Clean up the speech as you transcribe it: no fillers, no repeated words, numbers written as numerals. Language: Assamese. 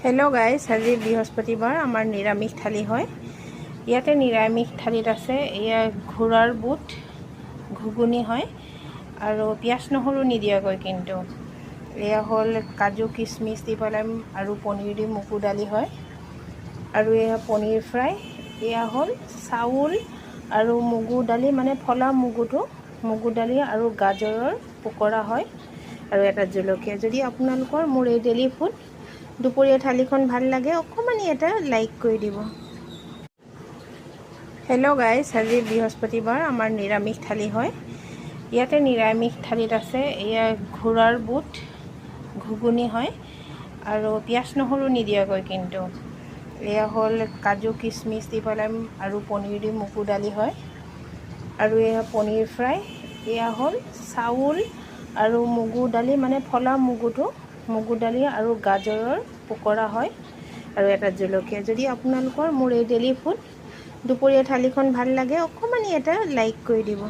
হেল্ল' গাইজ, আজি বৃহস্পতিবাৰ আমাৰ নিৰামিষ থালি হয়। ইয়াতে নিৰামিষ থালিত আছে এয়া ঘোঁৰাৰ বুট ঘুগুনি হয় আৰু পিঁয়াজ নহৰু নিদিয়াকৈ। কিন্তু এয়া হ'ল কাজু কিচমিচ দি পেলাই আৰু পনীৰ দি মগু দালি হয় আৰু এয়া পনীৰ ফ্ৰাই। এয়া হ'ল চাউল আৰু মগু দালি, মানে ফলা মগু দালি আৰু গাজৰৰ পকৰা হয় আৰু এটা জলকীয়া। যদি আপোনালোকৰ মোৰ এই ডেইলি ফুড দুপৰীয়া থালিখন ভাল লাগে, অকণমানি এটা লাইক কৰি দিব। হেল্ল' গাইজ, আজি বৃহস্পতিবাৰ আমাৰ নিৰামিষ থালি হয়। ইয়াতে নিৰামিষ থালিত আছে এয়া ঘোঁৰাৰ বুট ঘুগুনি হয় আৰু পিঁয়াজ নহৰু নিদিয়াকৈ। কিন্তু এয়া হ'ল কাজু কিচমিচ দি পেলাই আৰু পনীৰ দি মগু দালি হয় আৰু এয়া পনীৰ ফ্ৰাই। এয়া হ'ল চাউল আৰু মগু দালি, মানে ফলা মগু দালি আৰু গাজৰৰ পকৰা হয় আৰু এটা জলকীয়া। যদি আপোনালোকৰ মোৰ এই ডেইলি ফুড দুপৰীয়া থালিখন ভাল লাগে, অকণমানি এটা লাইক কৰি দিব।